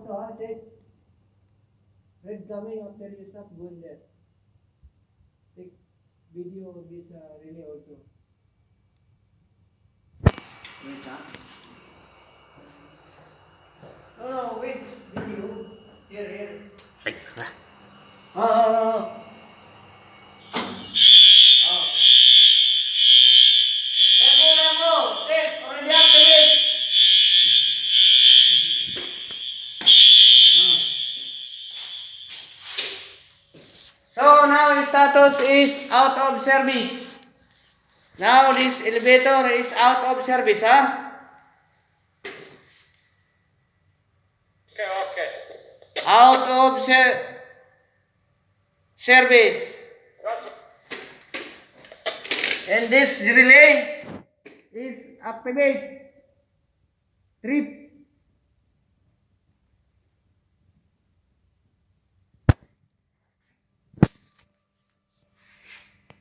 also, take red coming after you stop going there. Take video of this relay also. Wait, no, wait, video. Here. Oh. Remo, take, already activate. So now its status is out of service. Now this elevator is out of service, huh? Okay. Out of service. And this relay is activate. Trip